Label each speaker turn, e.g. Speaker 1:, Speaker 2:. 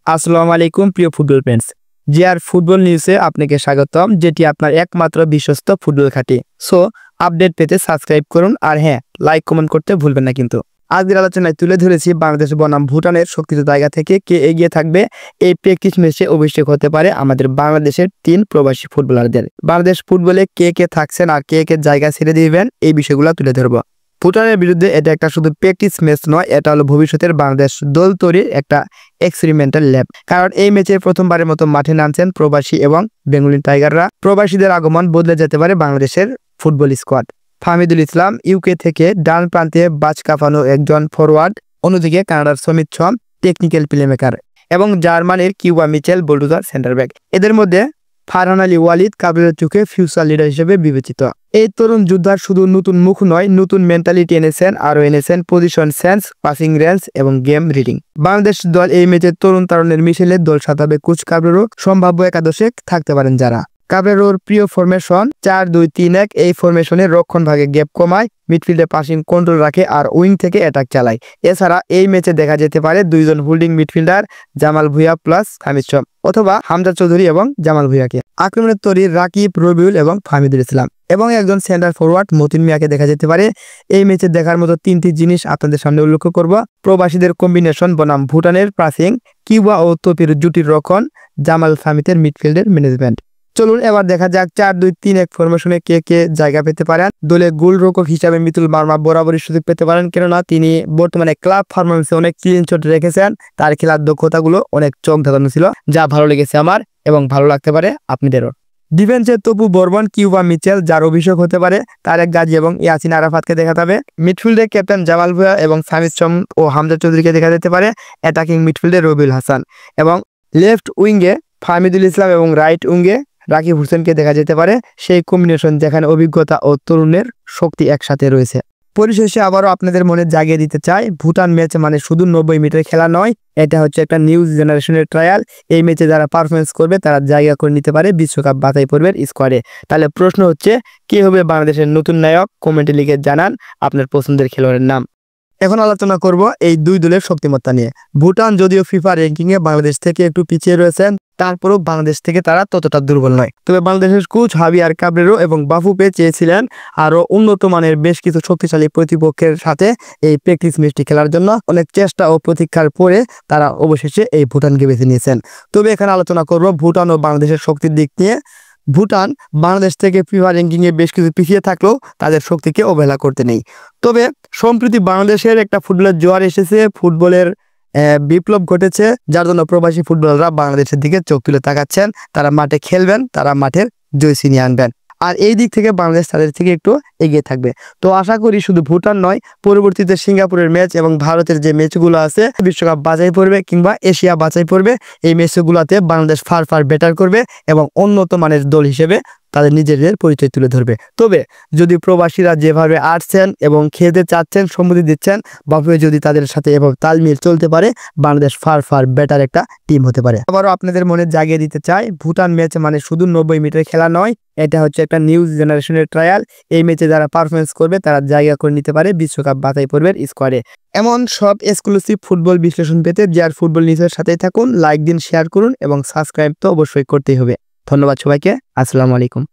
Speaker 1: আসসালামু আলাইকুম প্রিয় ফুটবল ফ্রেন্ডস। জিআর ফুটবল নিউজে আপনাকে স্বাগতম, যেটি আপনার একমাত্র বিশ্বস্ত ফুটবল ঘাঁটি। সো আপডেট পেতে সাবস্ক্রাইব করুন, আর হ্যাঁ, লাইক কমেন্ট করতে ভুলবেন না কিন্তু। আজকের আলোচনায় তুলে ধরেছি বাংলাদেশ বনাম ভুটানের শক্তিত জায়গা থেকে কে এগিয়ে থাকবে। এই প্র্যাকটিস ম্যাচে অভিষেক হতে পারে আমাদের বাংলাদেশের 3 প্রবাসী ফুটবলারদের। বাংলাদেশ ফুটবলে কে কে থাকছেন আর কে কে জায়গা ছেড়ে দিবেন, এই বিষয়গুলো তুলে ধরবো। ভুটানের বিরুদ্ধে এটা একটা শুধু প্র্যাকটিস ম্যাচ নয়, এটা হলো ভবিষ্যতের বাংলাদেশ দল তৈরির একটা এক্সপেরিমেন্টাল ল্যাব। কারণ এই ম্যাচে প্রথমবারের মতো মাঠে নামছেন প্রবাসী এবং বেঙ্গলি টাইগাররা। প্রবাসীদের আগমন বদলে যেতে পারে বাংলাদেশের ফুটবল স্কোয়াড। ফাহমিদুল ইসলাম ইউকে থেকে ডান প্রান্তে বাজ কাফানো একজন ফরওয়ার্ড, অন্যদিকে কানাডার সমিত ছম টেকনিক্যাল প্লেমেকার এবং জার্মানির Cuba Mitchell bulldozer centre back. এদের মধ্যে ফারহান আলী ওয়ালিদ কাবরের চোখে ফিউচার লিডার হিসেবে বিবেচিত। এই তরুণ যোদ্ধার শুধু নতুন মুখ নয়, নতুন মেন্টালিটি এনেছেন, আরও এনেছেন পজিশন সেন্স, পাসিং রেঞ্জ এবং গেম রিডিং। বাংলাদেশ দল এই ম্যাচে তরুণ তারুণের মিশেলে দল সাজাবে কোচ কাবরেরও সম্ভাব্য একাদশে থাকতে পারেন যারা। কাবরেরোর প্রিয় ফরমেশন 4-2-3-1। এই ফরমেশনে রক্ষণ ভাগে গ্যাপ কমায়, মিডফিল্ডে পাসিং কন্ট্রোল রাখে আর উইং থেকে অ্যাটাক চালায়। এছাড়া এই ম্যাচে দেখা যেতে পারে দুইজন holding midfielder, Jamal Bhuiyan plus Hamid Shom, অথবা হামজা চৌধুরী এবং জামাল ভুঁইয়াকে। আক্রমণের তৈরি রাকিব, রবিউল এবং ফাহমিদুল ইসলাম এবং একজন সেন্টার ফরওয়ার্ড মতিন মিয়াকে দেখা যেতে পারে। এই ম্যাচে দেখার মতো 3টি জিনিস আপনাদের সামনে উল্লেখ করব। প্রবাসীদের কম্বিনেশন বনাম ভুটানের পাসিং, কিউবা ও তোপির জুটির রক্ষণ, জামাল সামিতের মিডফিল্ডের ম্যানেজমেন্ট। চলুন এবার দেখা যাক 4-2-3-1 ফরমেশনে কে কে জায়গা পেতে পারেন। দলে গোলরক্ষক হিসাবে মিতুল মার্মা বরাবরই সুযোগ পেতে পারেন, কেননা তিনি বর্তমানে ক্লাব পারফরম্যান্সে অনেক ক্লিন শট রেখেছেন। তার খেলার দক্ষতাগুলো অনেক চোখ ধাঁধানো ছিল, যা ভালো লেগেছে আমার এবং ভালো লাগতে পারে আপনাদেরও। ডিফেন্সে তপু বর্মন, কিউবা মিচেল যার অভিষেক হতে পারে, তারেক গাজী এবং ইয়াসিন আরাফাতকে দেখা যাবে। মিডফিল্ডে ক্যাপ্টেন জামাল ভুঁইয়া এবং সামিদ শম ও হামজা চৌধুরীকে দেখা যেতে পারে। অ্যাটাকিং মিডফিল্ডে রবিউল হাসান এবং লেফট উইঙ্গে ফাহমিদুল ইসলাম এবং রাইট উইঙ্গে রাকিব হোসেনকে দেখা যেতে পারে। সেই কম্বিনেশন যেখানে অভিজ্ঞতা ও তরুণের শক্তি একসাথে রয়েছে। পরিশেষে আবারও আপনাদের মনে জাগিয়ে দিতে চাই, ভুটান ম্যাচ মানে শুধু 90 মিনিটের খেলা নয়, এটা হচ্ছে একটা নিউ জেনারেশনের ট্রায়াল। এই ম্যাচে যারা পারফরমেন্স করবে তারা জায়গা করে নিতে পারে বিশ্বকাপ বাছাই পর্বের স্কোয়াডে। তাহলে প্রশ্ন হচ্ছে, কে হবে বাংলাদেশের নতুন নায়ক? কমেন্টে লিখে জানান আপনার পছন্দের খেলোয়াড়ের নাম। এখন আলোচনা করব এই দুই দলের শক্তিমত্তা নিয়ে। ভুটান যদিও ফিফা র্যাঙ্কিংয়ে বাংলাদেশ থেকে একটু পিছিয়ে রয়েছেন, তারপরেও বাংলাদেশ থেকে তারা ততটা দুর্বল নয়। তবে বাংলাদেশের কোচ হাবিয়ার কাবরেরো এবং বাফুপে চেয়েছিলেন আরও উন্নত মানের বেশ কিছু শক্তিশালী প্রতিপক্ষের সাথে এই প্র্যাকটিস ম্যাচটি খেলার জন্য। অনেক চেষ্টা ও প্রতীক্ষার পরে তারা অবশেষে এই ভুটানকে বেছে নিয়েছেন। তবে এখানে আলোচনা করব ভুটান ও বাংলাদেশের শক্তির দিক নিয়ে। ভুটান বাংলাদেশ থেকে ফিফা র্যাঙ্কিংয়ে বেশ কিছু পিছিয়ে থাকলেও তাদের শক্তিকে অবহেলা করতে নেই। তবে সম্প্রতি বাংলাদেশের একটা ফুটবলের জোয়ার এসেছে, ফুটবলের বিপ্লব ঘটেছে, যার জন্য প্রবাসী ফুটবলাররা বাংলাদেশের দিকে চোখ তুলে তাকাচ্ছেন। তারা মাঠে খেলবেন, তারা মাঠের জয় ছিনিয়ে আনবেন, আর এই দিক থেকে বাংলাদেশ তাদের থেকে একটু এগিয়ে থাকবে। তো আশা করি শুধু ভুটান নয়, পরবর্তীতে সিঙ্গাপুরের ম্যাচ এবং ভারতের যে ম্যাচগুলো আছে বিশ্বকাপ বাছাই পড়বে কিংবা এশিয়া বাছাই পড়বে, এই ম্যাচগুলোতে বাংলাদেশ ফার বেটার করবে এবং উন্নত মানের দল হিসেবে তাদের নিজেদের পরিচয় তুলে ধরবে। তবে যদি প্রবাসীরা যেভাবে আসছেন এবং খেলতে চাচ্ছেন, সম্মতি দিচ্ছেন, বাফুয়ে যদি তাদের সাথে এভাবে তালমিল চলতে পারে, বাংলাদেশ ফার বেটার একটা টিম হতে পারে। আবারও আপনাদের মনে জাগিয়ে দিতে চাই, ভুটান ম্যাচ মানে শুধু 90 মিনিটের খেলা নয়, এটা হচ্ছে একটা নিউ জেনারেশনের ট্রায়াল। এই ম্যাচে যারা পারফরমেন্স করবে তারা জায়গা করে নিতে পারে বিশ্বকাপ বাছাই পর্বের স্কোয়াডে। এমন সব এক্সক্লুসিভ ফুটবল বিশ্লেষণ পেতে জিআর ফুটবল নিউজের সাথেই থাকুন। লাইক দিন, শেয়ার করুন এবং সাবস্ক্রাইব তো অবশ্যই করতেই হবে। ধন্যবাদ সবাইকে। আসসালামু আলাইকুম।